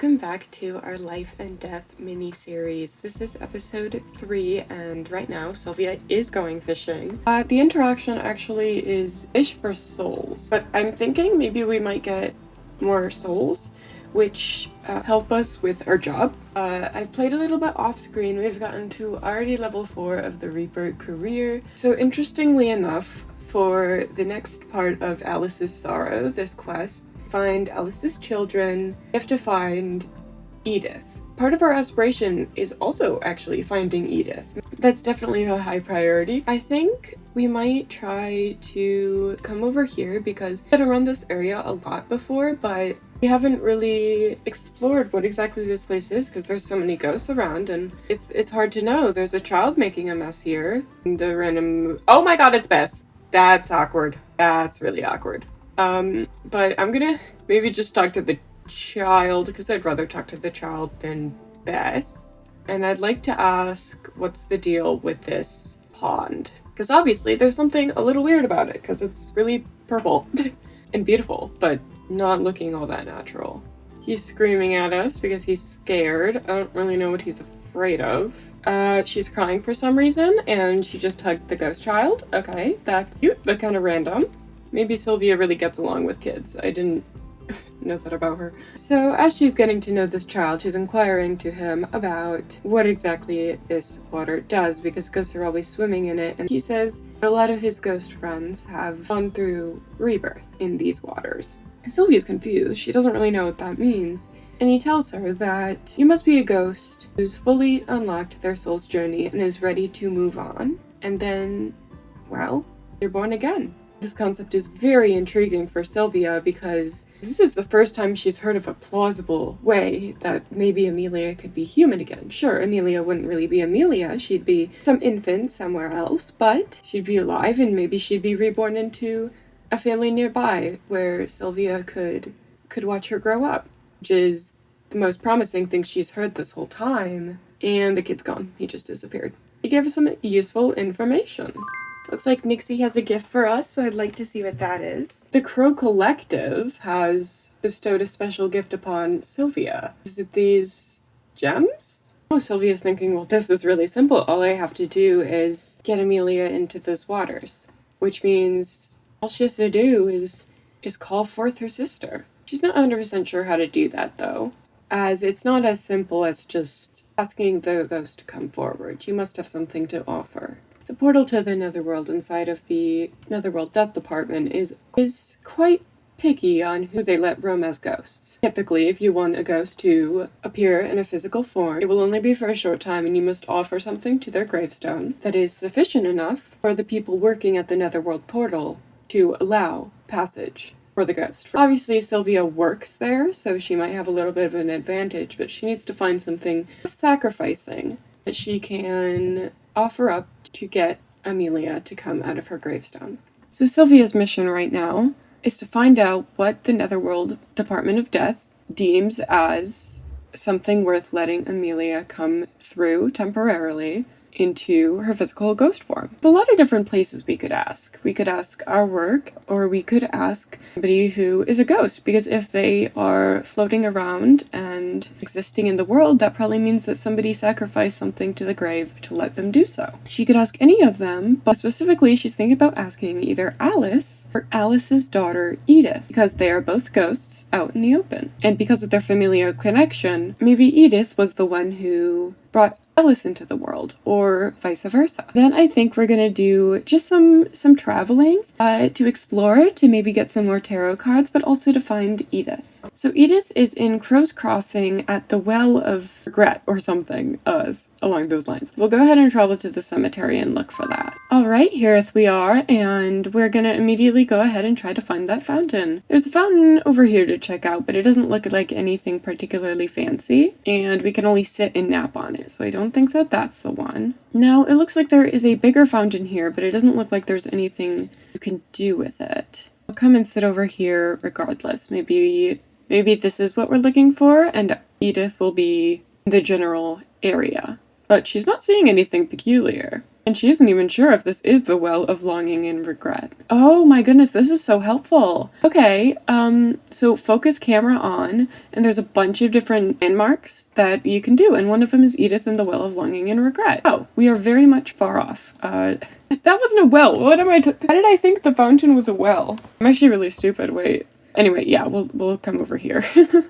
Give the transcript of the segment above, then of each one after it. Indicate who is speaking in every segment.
Speaker 1: welcome back to our Life and Death mini-series. This is episode 3, and right now Sylvia is going fishing. The interaction actually is fish for souls, but I'm thinking maybe we might get more souls, which help us with our job. I've played a little bit off screen. We've gotten to already level 4 of the Rebirth career. So interestingly enough, for the next part of Alice's Sorrow, this quest, find Alice's children, we have to find Edith. Part of our aspiration is also actually finding Edith. That's definitely a high priority. I think we might try to come over here because I've been around this area a lot before, but we haven't really explored what exactly this place is because there's so many ghosts around and it's hard to know. There's a child making a mess here. The random... Oh my god, it's Bess! That's awkward. That's really awkward. But I'm gonna maybe just talk to the child, because I'd rather talk to the child than Bess. And I'd like to ask what's the deal with this pond. Because obviously there's something a little weird about it, because it's really purple and beautiful, but not looking all that natural. He's screaming at us because he's scared. I don't really know what he's afraid of. She's crying for some reason, and she just hugged the ghost child. Okay, that's cute, but kind of random. Maybe Sylvia really gets along with kids. I didn't know that about her. So as she's getting to know this child, she's inquiring to him about what exactly this water does, because ghosts are always swimming in it. And he says a lot of his ghost friends have gone through rebirth in these waters. Sylvia's confused. She doesn't really know what that means. And he tells her that you must be a ghost who's fully unlocked their soul's journey and is ready to move on. And then, well, you're born again. This concept is very intriguing for Sylvia because this is the first time she's heard of a plausible way that maybe Amelia could be human again. Sure, Amelia wouldn't really be Amelia. She'd be some infant somewhere else, but she'd be alive and maybe she'd be reborn into a family nearby where Sylvia could watch her grow up, which is the most promising thing she's heard this whole time. And the kid's gone. He just disappeared. He gave us some useful information. Looks like Nixie has a gift for us, so I'd like to see what that is. The Crow Collective has bestowed a special gift upon Sylvia. Is it these gems? Oh, Sylvia's thinking, well, this is really simple. All I have to do is get Amelia into those waters, which means all she has to do is call forth her sister. She's not 100% sure how to do that, though, as it's not as simple as just asking the ghost to come forward. You must have something to offer. The portal to the Netherworld inside of the Netherworld Death Department is quite picky on who they let roam as ghosts. Typically, if you want a ghost to appear in a physical form, it will only be for a short time and you must offer something to their gravestone that is sufficient enough for the people working at the Netherworld portal to allow passage for the ghost. Obviously, Sylvia works there, so she might have a little bit of an advantage, but she needs to find something sacrificing that she can offer up to get Amelia to come out of her gravestone. So Sylvia's mission right now is to find out what the Netherworld Department of Death deems as something worth letting Amelia come through temporarily into her physical ghost form. There's a lot of different places we could ask. We could ask our work, or we could ask somebody who is a ghost, because if they are floating around and existing in the world, that probably means that somebody sacrificed something to the grave to let them do so. She could ask any of them, but specifically she's thinking about asking either Alice or Alice's daughter Edith, because they are both ghosts out in the open. And because of their familial connection, maybe Edith was the one who brought Alice into the world, or vice versa. Then I think we're gonna do just some traveling to explore, to maybe get some more tarot cards, but also to find Edith. So Edith is in Crow's Crossing at the Well of Regret or something along those lines. We'll go ahead and travel to the cemetery and look for that. Alright, here we are, and we're gonna immediately go ahead and try to find that fountain. There's a fountain over here to check out, but it doesn't look like anything particularly fancy, and we can only sit and nap on it, so I don't think that that's the one. Now, it looks like there is a bigger fountain here, but it doesn't look like there's anything you can do with it. I'll come and sit over here regardless. Maybe this is what we're looking for, and Edith will be in the general area. But she's not seeing anything peculiar. And she isn't even sure if this is the well of longing and regret. Oh my goodness, this is so helpful. Okay, so focus camera on, and there's a bunch of different landmarks that you can do, and one of them is Edith and the well of longing and regret. Oh, we are very much far off. That wasn't a well. What am I how did I think the fountain was a well? I'm actually really stupid. Wait. Anyway, yeah, we'll come over here.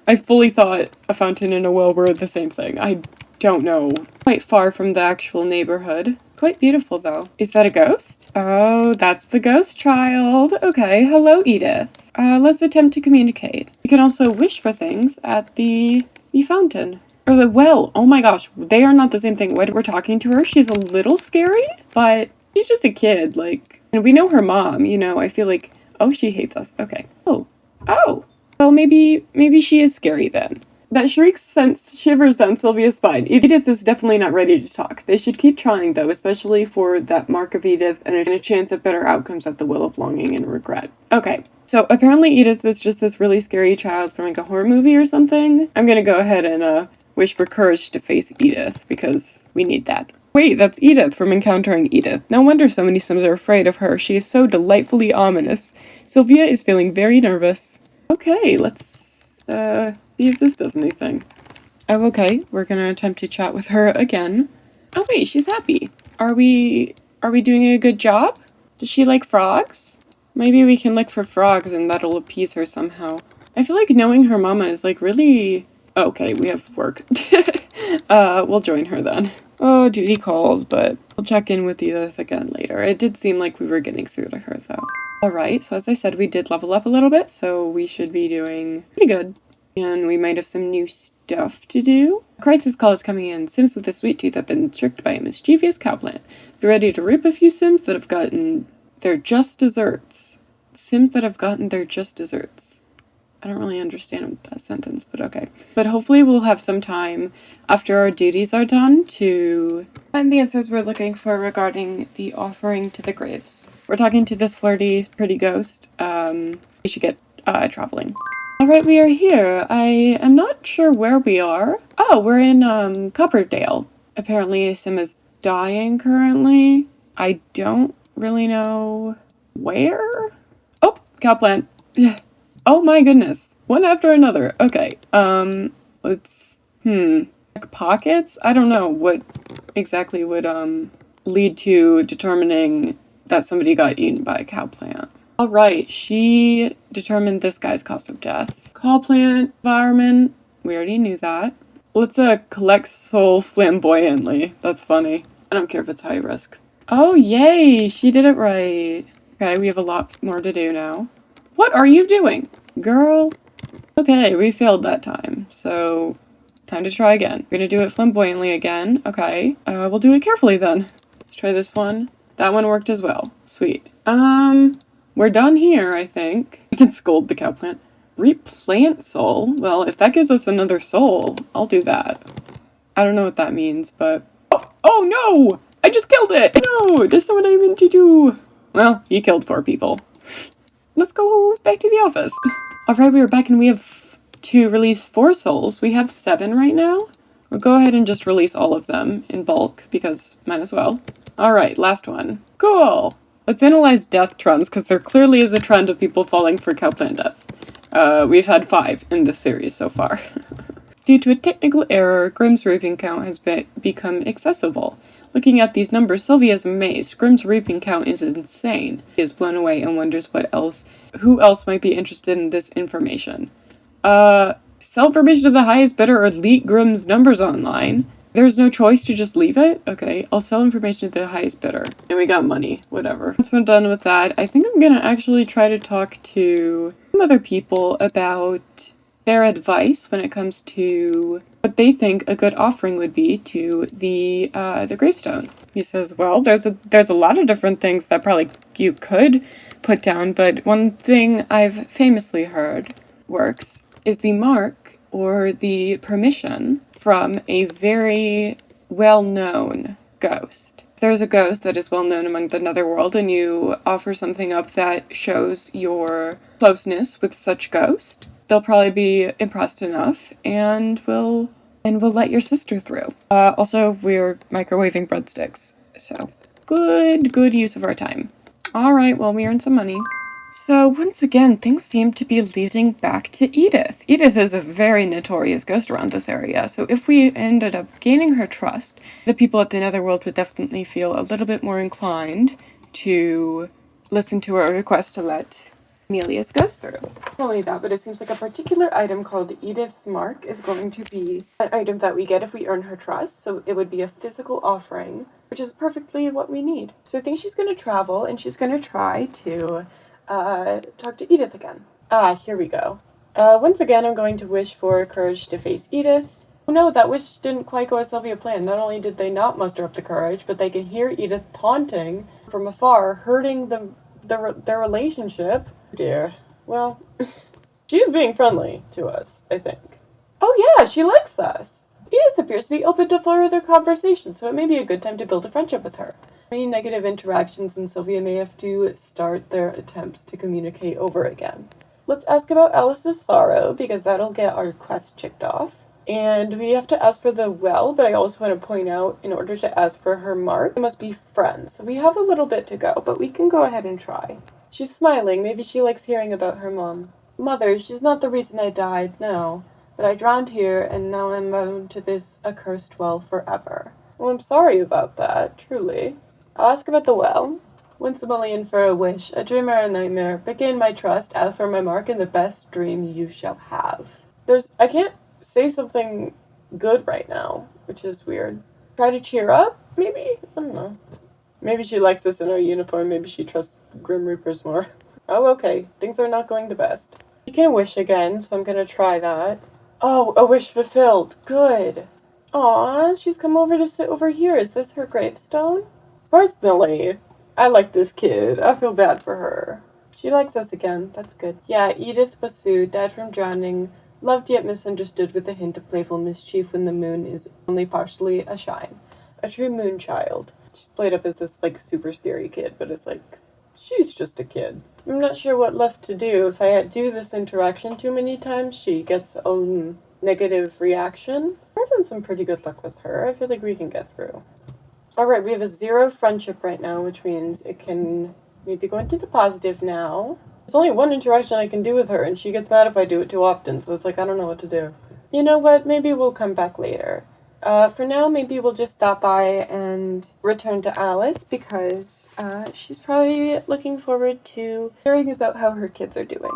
Speaker 1: I fully thought a fountain and a well were the same thing. I don't know. Quite far from the actual neighborhood. Quite beautiful, though. Is that a ghost? Oh, that's the ghost child. Okay, hello, Edith. Let's attempt to communicate. You can also wish for things at the fountain. Or the well. Oh my gosh, they are not the same thing. When we're talking to her, she's a little scary, but she's just a kid, like, and we know her mom, you know, I feel like, oh, she hates us. Okay. Oh. Well, maybe she is scary then. That shriek sent shivers down Sylvia's spine. Edith is definitely not ready to talk. They should keep trying, though, especially for that mark of Edith and a chance of better outcomes at the will of longing and regret. Okay, so apparently Edith is just this really scary child from like a horror movie or something. I'm gonna go ahead and wish for courage to face Edith, because we need that. Wait, that's Edith from Encountering Edith. No wonder so many Sims are afraid of her. She is so delightfully ominous. Sylvia is feeling very nervous. Okay, let's see if this does anything. Oh, okay. We're gonna attempt to chat with her again. Oh wait, she's happy. Are we doing a good job? Does she like frogs? Maybe we can look for frogs and that'll appease her somehow. I feel like knowing her mama is like really... Oh, okay, we have work. We'll join her then. Oh, duty calls, but we'll check in with Edith again later. It did seem like we were getting through to her though. Alright, so as I said, we did level up a little bit, so we should be doing pretty good. And we might have some new stuff to do. A crisis call is coming in. Sims with a sweet tooth have been tricked by a mischievous cowplant. Be ready to rip a few Sims that have gotten their just desserts. Sims that have gotten their just desserts. I don't really understand that sentence, but okay. But hopefully we'll have some time after our duties are done to find the answers we're looking for regarding the offering to the graves. We're talking to this flirty, pretty ghost. We should get traveling. Alright, we are here. I am not sure where we are. Oh, we're in Copperdale. Apparently a Sim is dying currently. I don't really know where. Oh, cowplant. Oh my goodness. One after another. Okay. Let's like pockets? I don't know what exactly would lead to determining that somebody got eaten by a cowplant. Alright, she determined this guy's cause of death. Cowplant environment. We already knew that. Let's collect soul flamboyantly. That's funny. I don't care if it's high risk. Oh yay, she did it right. Okay, we have a lot more to do now. What are you doing? Girl. Okay, we failed that time, so time to try again. We're gonna do it flamboyantly again. Okay, we'll do it carefully then. Let's try this one. That one worked as well. Sweet. We're done here, I think. We can scold the cowplant. Replant soul? Well, if that gives us another soul, I'll do that. I don't know what that means, but... Oh no! I just killed it! No! That's not what I meant to do! Well, you killed 4 people. Let's go back to the office. Alright, we are back and we have to release 4 souls. We have 7 right now. We'll go ahead and just release all of them in bulk, because might as well. Alright, last one. Cool! Let's analyze death trends, because there clearly is a trend of people falling for cowplant death. We've had 5 in this series so far. Due to a technical error, Grimm's reaping count has become accessible. Looking at these numbers, Sylvia is amazed. Grimm's reaping count is insane. She is blown away and wonders who else might be interested in this information. Sell information to the highest bidder or leak Grimm's numbers online. There's no choice to just leave it? Okay, I'll sell information to the highest bidder. And we got money, whatever. Once we're done with that, I think I'm gonna actually try to talk to some other people about their advice when it comes to what they think a good offering would be to the gravestone. He says, well, there's a lot of different things that probably you could put down, but one thing I've famously heard works is the mark or the permission from a very well-known ghost. If there's a ghost that is well-known among the netherworld and you offer something up that shows your closeness with such ghost, they'll probably be impressed enough and will let your sister through. Also, we're microwaving breadsticks, so Good use of our time. Alright, well, we earned some money. So, once again, things seem to be leading back to Edith. Edith is a very notorious ghost around this area, so if we ended up gaining her trust, the people at the Netherworld would definitely feel a little bit more inclined to listen to our request to let Amelia's ghost through. Not only that, but it seems like a particular item called Edith's Mark is going to be an item that we get if we earn her trust, so it would be a physical offering, which is perfectly what we need. So I think she's going to travel, and she's going to try to talk to Edith again. Here we go. Once again, I'm going to wish for courage to face Edith. Oh no, that wish didn't quite go as Sylvia planned. Not only did they not muster up the courage, but they can hear Edith taunting from afar, hurting their relationship. Dear. Well, she is being friendly to us, I think. Oh yeah, she likes us. Edith appears to be open to further conversation, so it may be a good time to build a friendship with her. Any negative interactions, and Sylvia may have to start their attempts to communicate over again. Let's ask about Alice's sorrow, because that'll get our quest checked off. And we have to ask for the well, but I also want to point out, in order to ask for her mark, we must be friends. So we have a little bit to go, but we can go ahead and try. She's smiling. Maybe she likes hearing about her mom. Mother, she's not the reason I died, no. But I drowned here, and now I'm bound to this accursed well forever. Well, I'm sorry about that, truly. I'll ask about the well. Once a million for a wish, a dream or a nightmare. But gain my trust, ask for my mark, and the best dream you shall have. I can't say something good right now, which is weird. Try to cheer up, maybe? I don't know. Maybe she likes us in our uniform, maybe she trusts Grim Reapers more. Oh, okay. Things are not going the best. You can wish again, so I'm gonna try that. Oh, a wish fulfilled. Good. Aw, she's come over to sit over here. Is this her gravestone? Personally, I like this kid. I feel bad for her. She likes us again. That's good. Yeah, Edith Basu died from drowning, loved yet misunderstood with a hint of playful mischief when the moon is only partially a shine. A true moon child. She's played up as this, super scary kid, but it's she's just a kid. I'm not sure what left to do. If I do this interaction too many times, she gets a negative reaction. We're having some pretty good luck with her. I feel like we can get through. Alright, we have a 0 friendship right now, which means it can maybe go into the positive now. There's only one interaction I can do with her, and she gets mad if I do it too often, so it's I don't know what to do. You know what? Maybe we'll come back later. For now, maybe we'll just stop by and return to Alice, because she's probably looking forward to hearing about how her kids are doing.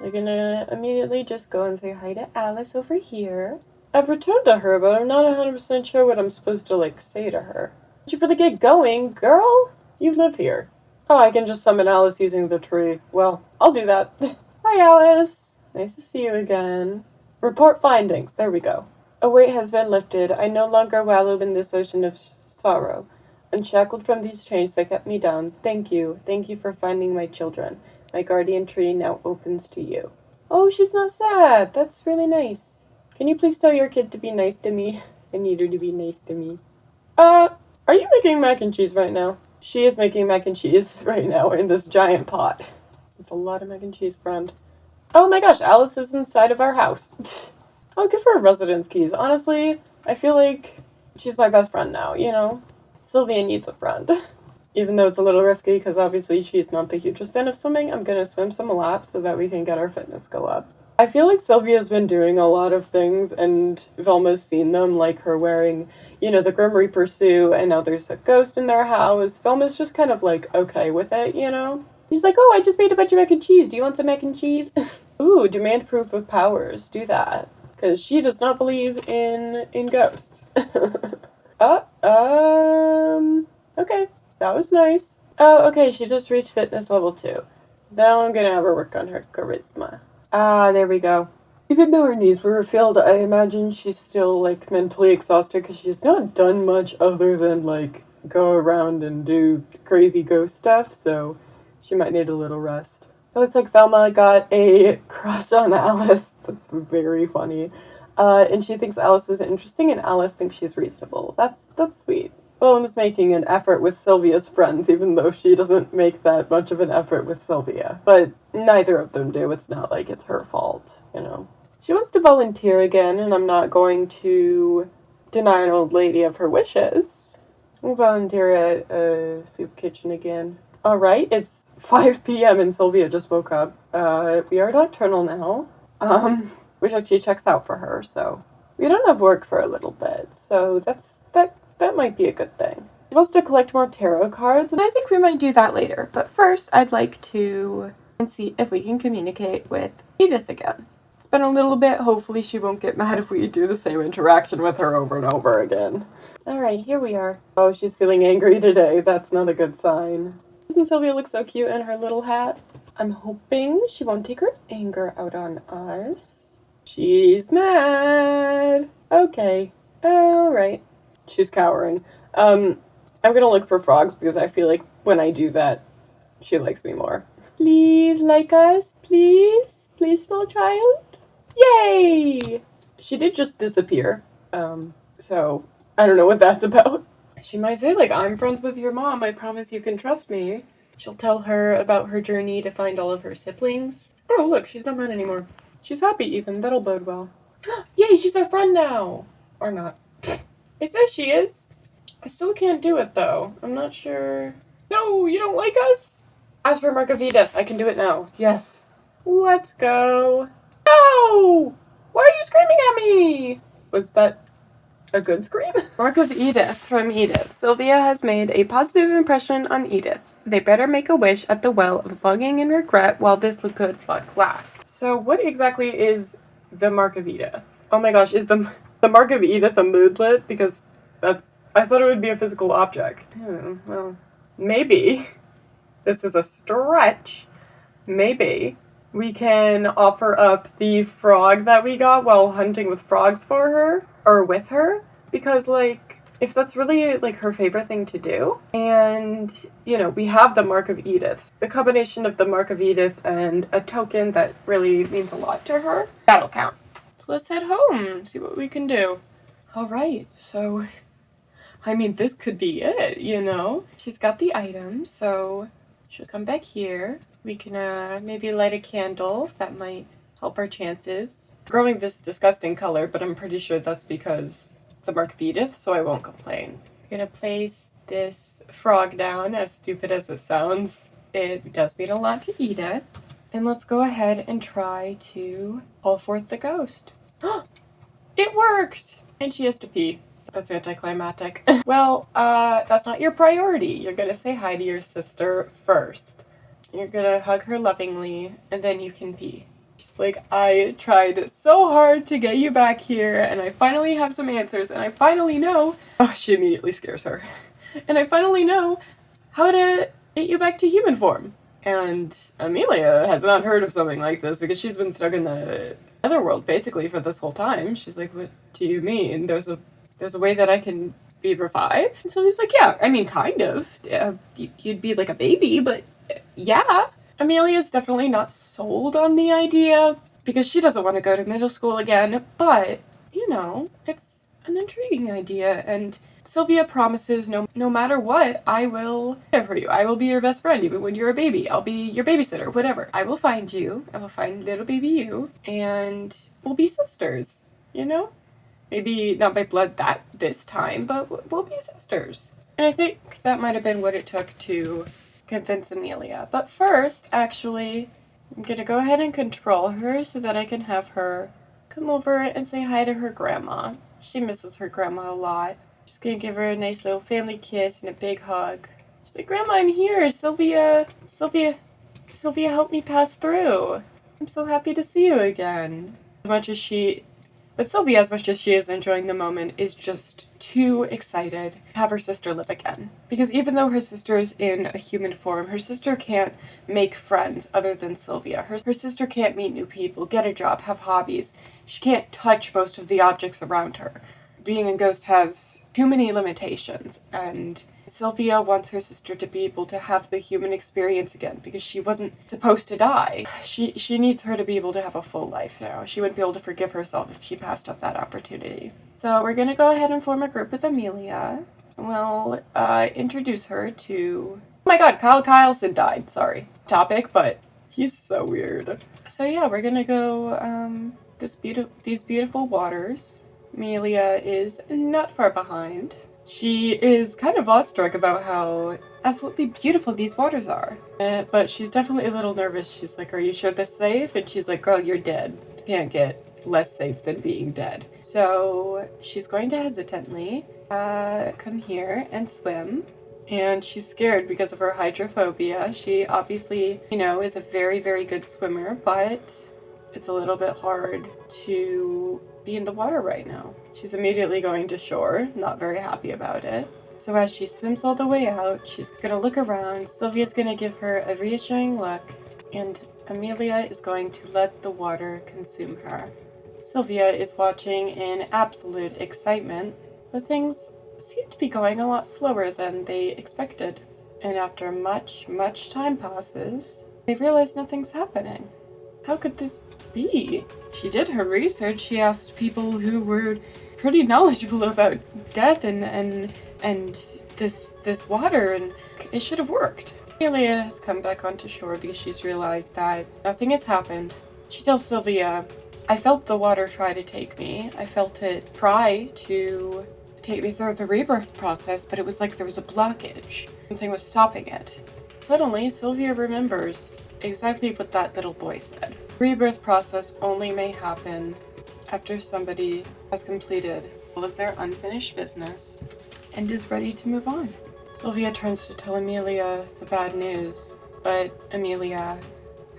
Speaker 1: We're gonna immediately just go and say hi to Alice over here. I've returned to her, but I'm not 100% sure what I'm supposed to, say to her. Did you really get going, girl? You live here. Oh, I can just summon Alice using the tree. Well, I'll do that. Hi, Alice. Nice to see you again. Report findings. There we go. A weight has been lifted. I no longer wallow in this ocean of sorrow. Unshackled from these chains that kept me down. Thank you. Thank you for finding my children. My guardian tree now opens to you. Oh, she's not sad. That's really nice. Can you please tell your kid to be nice to me? I need her to be nice to me. Are you making mac and cheese right now? She is making mac and cheese right now in this giant pot. It's a lot of mac and cheese, friend. Oh my gosh, Alice is inside of our house. I'll give her residence keys. Honestly, I feel like she's my best friend now, you know? Sylvia needs a friend. Even though it's a little risky, because obviously she's not the hugest fan of swimming, I'm gonna swim some laps so that we can get our fitness go up. I feel like Sylvia's been doing a lot of things, and Velma's seen them, like her wearing, the Grim Reaper suit, and now there's a ghost in their house. Velma's just kind of, okay with it, She's like, oh, I just made a bunch of mac and cheese. Do you want some mac and cheese? Ooh, demand proof of powers. Do that. Because she does not believe in ghosts. Okay. That was nice. Oh, okay, she just reached fitness level 2. Now I'm gonna have her work on her charisma. There we go. Even though her knees were refilled, I imagine she's still, mentally exhausted because she's not done much other than, go around and do crazy ghost stuff, so she might need a little rest. It looks like Velma got a crush on Alice. That's very funny. And she thinks Alice is interesting, and Alice thinks she's reasonable. That's sweet. Velma's making an effort with Sylvia's friends, even though she doesn't make that much of an effort with Sylvia. But neither of them do. It's not like it's her fault, She wants to volunteer again, and I'm not going to deny an old lady of her wishes. We'll volunteer at a soup kitchen again. Alright, it's 5 p.m. and Sylvia just woke up. We are nocturnal now. Which actually checks out for her, so we don't have work for a little bit, so that might be a good thing. She wants to collect more tarot cards, and I think we might do that later. But first, I'd like to see if we can communicate with Edith again. It's been a little bit. Hopefully she won't get mad if we do the same interaction with her over and over again. Alright, here we are. Oh, she's feeling angry today. That's not a good sign. Doesn't Sylvia look so cute in her little hat? I'm hoping she won't take her anger out on us. She's mad. Okay. Alright. She's cowering. I'm gonna look for frogs because I feel like when I do that, she likes me more. Please like us, please? Please, small child? Yay! She did just disappear. So I don't know what that's about. She might say, like, I'm friends with your mom, I promise you can trust me. She'll tell her about her journey to find all of her siblings. Oh, look, she's not mad anymore. She's happy even, that'll bode well. Yay, she's our friend now! Or not. It says she is. I still can't do it, though. I'm not sure. No, you don't like us? As for Mark of Edith, I can do it now. Yes. Let's go. No! Why are you screaming at me? Was that a good scream? Mark of Edith from Edith. Sylvia has made a positive impression on Edith. They better make a wish at the well of longing and regret while this good luck lasts. So what exactly is the Mark of Edith? Oh my gosh, is the Mark of Edith a moodlet? Because I thought it would be a physical object. Well, maybe. This is a stretch. Maybe we can offer up the frog that we got while hunting with frogs for her, or with her, because, like, if that's really, like, her favorite thing to do, and, you know, we have the Mark of Edith, the combination of the Mark of Edith and a token that really means a lot to her, that'll count. So let's head home, see what we can do. Alright, so, I mean, this could be it, you know? She's got the item, so she'll come back here. We can maybe light a candle. That might help our chances. Growing this disgusting color, but I'm pretty sure that's because it's a Mark of Edith, so I won't complain. I'm gonna place this frog down, as stupid as it sounds. It does mean a lot to Edith. And let's go ahead and try to call forth the ghost. It worked! And she has to pee. That's anticlimactic. Well, that's not your priority. You're gonna say hi to your sister first. You're gonna hug her lovingly, and then you can pee. She's like, I tried so hard to get you back here, and I finally have some answers, and I finally know— oh, she immediately scares her. And I finally know how to get you back to human form. And Amelia has not heard of something like this because she's been stuck in the otherworld basically for this whole time. She's like, what do you mean? There's a way that I can be revived? And so he's like, yeah, I mean, kind of. You'd be like a baby, but yeah. Amelia's definitely not sold on the idea because she doesn't want to go to middle school again, but, you know, it's an intriguing idea, and Sylvia promises no matter what, I will care for you. I will be your best friend even when you're a baby. I'll be your babysitter, whatever. I will find you. I will find little baby you, and we'll be sisters, you know? Maybe not by blood this time, but we'll be sisters. And I think that might have been what it took to convince Amelia. But first, actually, I'm gonna go ahead and control her so that I can have her come over and say hi to her grandma. She misses her grandma a lot. Just gonna give her a nice little family kiss and a big hug. She's like, Grandma, I'm here. Sylvia, help me pass through. I'm so happy to see you again. Sylvia, as much as she is enjoying the moment, is just too excited to have her sister live again. Because even though her sister is in a human form, her sister can't make friends other than Sylvia. Her sister can't meet new people, get a job, have hobbies. She can't touch most of the objects around her. Being a ghost has too many limitations, and Sylvia wants her sister to be able to have the human experience again because she wasn't supposed to die. She needs her to be able to have a full life now. She wouldn't be able to forgive herself if she passed up that opportunity. So we're gonna go ahead and form a group with Amelia. We'll introduce her to— oh my god, Kyle Kyleson died. Sorry. Topic, but he's so weird. So yeah, we're gonna go these beautiful waters. Amelia is not far behind. She is kind of awestruck about how absolutely beautiful these waters are. But she's definitely a little nervous. She's like, "Are you sure this is safe?" And she's like, "Girl, you're dead. You can't get less safe than being dead." So she's going to hesitantly come here and swim. And she's scared because of her hydrophobia. She obviously, is a very, very good swimmer, but it's a little bit hard to be in the water right now. She's immediately going to shore, not very happy about it. So as she swims all the way out, she's gonna look around. Sylvia's gonna give her a reassuring look, and Amelia is going to let the water consume her. Sylvia is watching in absolute excitement, but things seem to be going a lot slower than they expected. And after much, much time passes, they realize nothing's happening. How could this be? She did her research. She asked people who were pretty knowledgeable about death and this water, and it should have worked. Amelia has come back onto shore because she's realized that nothing has happened. She tells Sylvia, "I felt the water try to take me. I felt it try to take me through the rebirth process, but it was like there was a blockage. Something was stopping it." Suddenly, Sylvia remembers exactly what that little boy said. Rebirth process only may happen after somebody has completed all of their unfinished business and is ready to move on. Sylvia turns to tell Amelia the bad news, but Amelia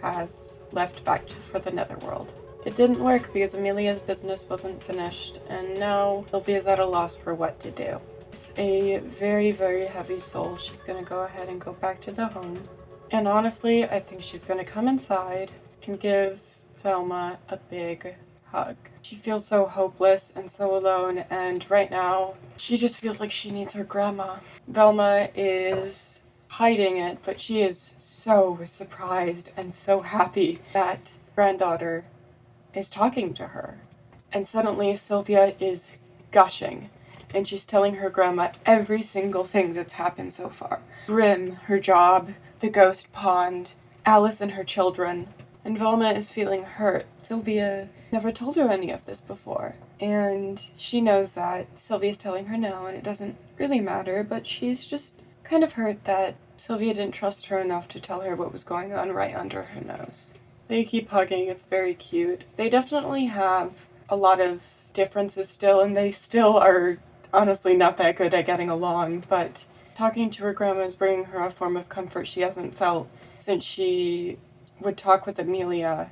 Speaker 1: has left back for the netherworld. It didn't work because Amelia's business wasn't finished, and now Sylvia's at a loss for what to do. With a very, very heavy soul, she's gonna go ahead and go back to the home. And honestly, I think she's gonna come inside and give Velma a big hug. She feels so hopeless and so alone, and right now, she just feels like she needs her grandma. Velma is hiding it, but she is so surprised and so happy that granddaughter is talking to her. And suddenly Sylvia is gushing, and she's telling her grandma every single thing that's happened so far. Grimm, her job, the ghost pond, Alice and her children. And Velma is feeling hurt. Sylvia never told her any of this before, and she knows that Sylvia's telling her now, and it doesn't really matter, but she's just kind of hurt that Sylvia didn't trust her enough to tell her what was going on right under her nose. They keep hugging, it's very cute. They definitely have a lot of differences still, and they still are honestly not that good at getting along, but talking to her grandma is bringing her a form of comfort she hasn't felt since she would talk with Amelia,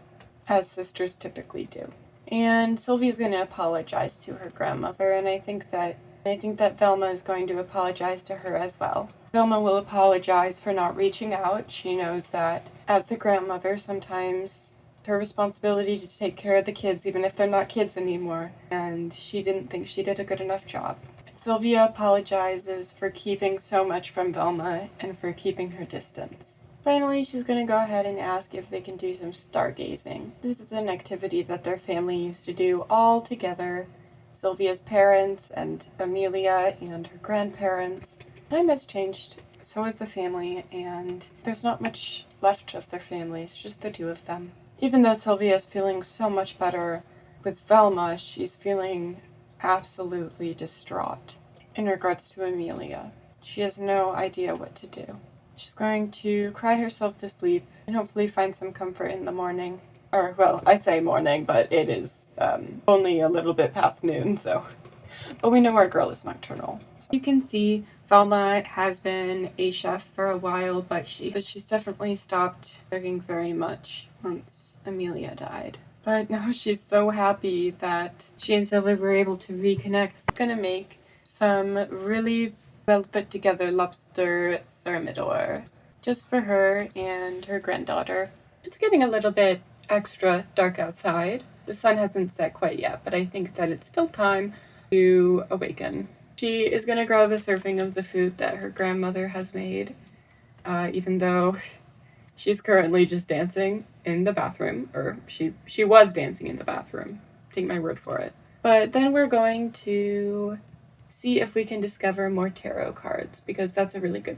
Speaker 1: as sisters typically do. And Sylvia's going to apologize to her grandmother, and I think that Velma is going to apologize to her as well. Velma will apologize for not reaching out. She knows that as the grandmother, sometimes it's her responsibility to take care of the kids, even if they're not kids anymore, and she didn't think she did a good enough job. Sylvia apologizes for keeping so much from Velma and for keeping her distance. Finally, she's going to go ahead and ask if they can do some stargazing. This is an activity that their family used to do all together. Sylvia's parents and Amelia and her grandparents. Time has changed, so has the family, and there's not much left of their family. It's just the two of them. Even though Sylvia is feeling so much better with Velma, she's feeling absolutely distraught in regards to Amelia. She has no idea what to do. She's going to cry herself to sleep and hopefully find some comfort in the morning. Or, well, I say morning, but it is only a little bit past noon, so. But we know our girl is nocturnal. So you can see Velma has been a chef for a while, but she's definitely stopped cooking very much once Amelia died. But now she's so happy that she and Sylvia were able to reconnect. It's gonna make some really well put together lobster thermidor just for her and her granddaughter. It's getting a little bit extra dark outside. The sun hasn't set quite yet, but I think that it's still time to awaken. She is gonna grab a serving of the food that her grandmother has made, even though she's currently just dancing in the bathroom, or she was dancing in the bathroom. Take my word for it. But then we're going to see if we can discover more tarot cards, because that's a really good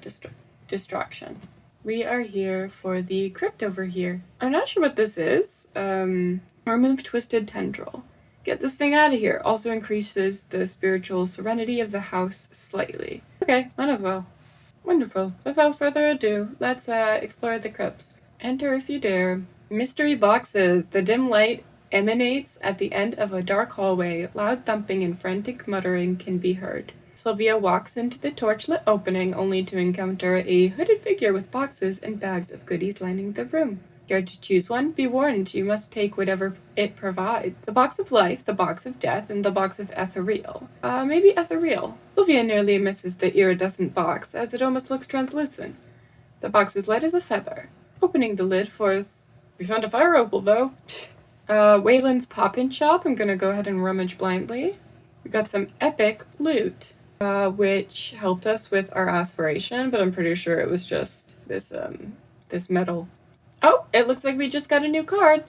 Speaker 1: distraction. We are here for the crypt over here. I'm not sure what this is. Remove twisted tendril. Get this thing out of here. Also increases the spiritual serenity of the house slightly. Okay, might as well. Wonderful. Without further ado, let's explore the crypts. Enter if you dare. Mystery boxes. The dim light emanates at the end of a dark hallway. Loud thumping and frantic muttering can be heard. Sylvia walks into the torchlit opening only to encounter a hooded figure with boxes and bags of goodies lining the room. Care to choose one? Be warned, you must take whatever it provides. The box of life, the box of death, and the box of ethereal. Maybe ethereal. Sylvia nearly misses the iridescent box, as it almost looks translucent. The box is light as a feather. Opening the lid forth... We found a fire opal, though. Wayland's Pop-In Shop. I'm gonna go ahead and rummage blindly. We got some epic loot, which helped us with our aspiration, but I'm pretty sure it was just this metal. Oh, it looks like we just got a new card.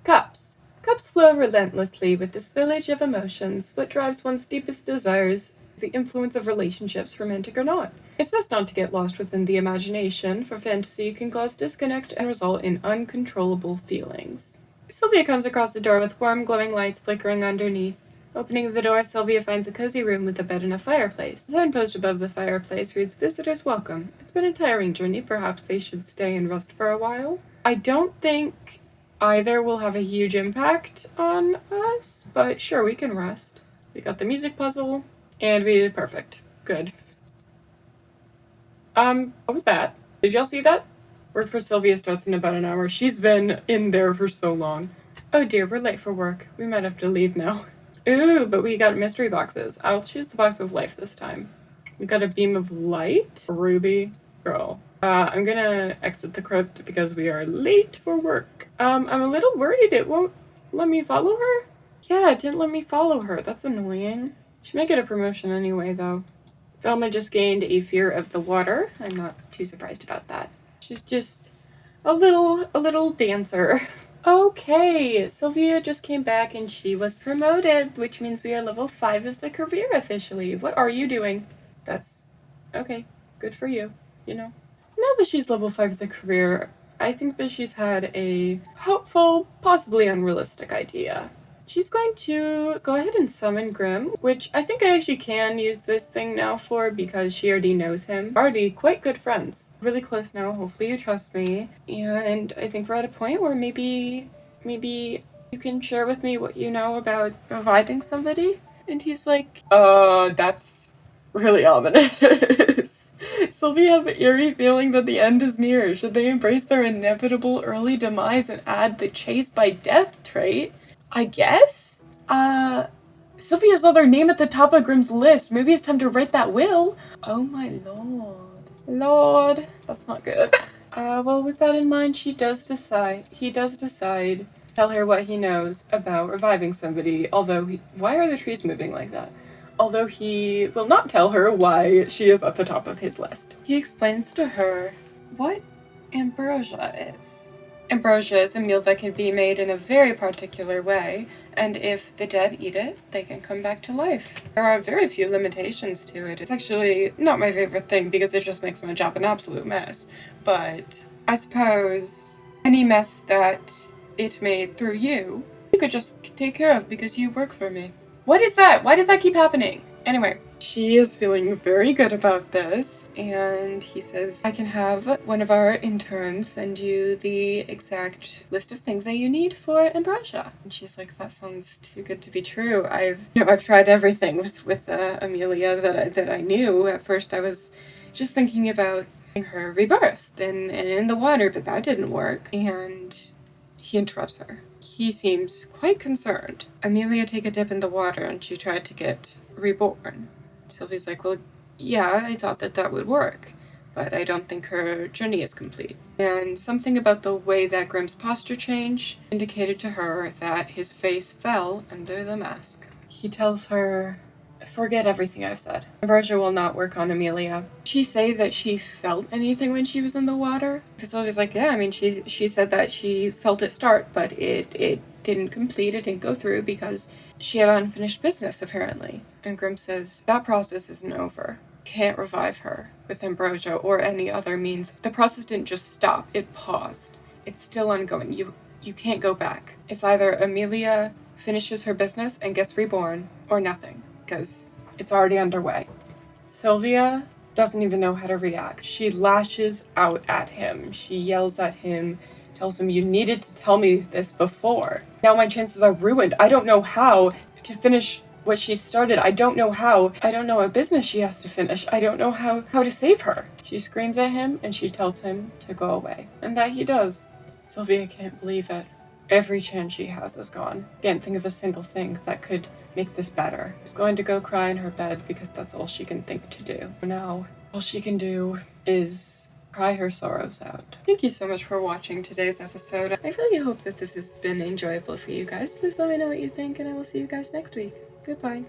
Speaker 1: Cups. Cups flow relentlessly with this village of emotions. What drives one's deepest desires is the influence of relationships, romantic or not. It's best not to get lost within the imagination, for fantasy can cause disconnect and result in uncontrollable feelings. Sylvia comes across the door with warm, glowing lights flickering underneath. Opening the door, Sylvia finds a cozy room with a bed and a fireplace. The signpost above the fireplace reads, "Visitors welcome." It's been a tiring journey. Perhaps they should stay and rest for a while. I don't think either will have a huge impact on us, but sure, we can rest. We got the music puzzle, and we did perfect. Good. What was that? Did y'all see that? Work for Sylvia starts in about an hour. She's been in there for so long. Oh dear, we're late for work. We might have to leave now. Ooh, but we got mystery boxes. I'll choose the box of life this time. We got a beam of light. Ruby. Girl. I'm gonna exit the crypt because we are late for work. I'm a little worried it won't let me follow her. Yeah, it didn't let me follow her. That's annoying. She may get a promotion anyway, though. Velma just gained a fear of the water. I'm not too surprised about that. She's just a little dancer. Okay, Sylvia just came back and she was promoted, which means we are level 5 of the career officially. What are you doing? That's okay. Good for you, you know. Now that she's level 5 of the career, I think that she's had a hopeful, possibly unrealistic idea. She's going to go ahead and summon Grimm, which I think I actually can use this thing now for because she already knows him. Already quite good friends. Really close now, hopefully you trust me. And I think we're at a point where maybe you can share with me what you know about reviving somebody. And he's like, that's really ominous. Sylvia has the eerie feeling that the end is near. Should they embrace their inevitable early demise and add the chase by death trait? I guess? Sylvia saw their name at the top of Grimm's list. Maybe it's time to write that will. Oh my lord. Lord. That's not good. Well, with that in mind, he does decide, tell her what he knows about reviving somebody, although why are the trees moving like that? Although he will not tell her why she is at the top of his list. He explains to her what ambrosia is. Ambrosia is a meal that can be made in a very particular way, and if the dead eat it, they can come back to life. There are very few limitations to it. It's actually not my favorite thing because it just makes my job an absolute mess. But I suppose any mess that it made through you could just take care of because you work for me. What is that? Why does that keep happening? Anyway, she is feeling very good about this, and he says, I can have one of our interns send you the exact list of things that you need for ambrosia. And she's like, that sounds too good to be true. I've tried everything with Amelia that I knew. At first I was just thinking about her rebirthed and in the water, but that didn't work. And he interrupts her. He seems quite concerned. Amelia take a dip in the water and she tried to get reborn. Sylvie's like, well, yeah, I thought that would work, but I don't think her journey is complete. And something about the way that Grimm's posture changed indicated to her that his face fell under the mask. He tells her, forget everything I've said. Ambrosia will not work on Amelia. She say that she felt anything when she was in the water? Sylvia's like, yeah, I mean, she said that she felt it start, but it didn't complete, it didn't go through because she had unfinished business, apparently. And Grimm says, that process isn't over. Can't revive her with ambrosia or any other means. The process didn't just stop, it paused. It's still ongoing. You can't go back. It's either Amelia finishes her business and gets reborn, or nothing, because it's already underway. Sylvia doesn't even know how to react. She lashes out at him. She yells at him, tells him, "You needed to tell me this before. Now my chances are ruined. I don't know how to finish what she started. I don't know how. I don't know what business she has to finish. I don't know how to save her." She screams at him and she tells him to go away. And that he does. Sylvia can't believe it. Every chance she has is gone. Can't think of a single thing that could make this better. She's going to go cry in her bed because that's all she can think to do. Now, all she can do is cry her sorrows out. Thank you so much for watching today's episode. I really hope that this has been enjoyable for you guys. Please let me know what you think, and I will see you guys next week. Goodbye.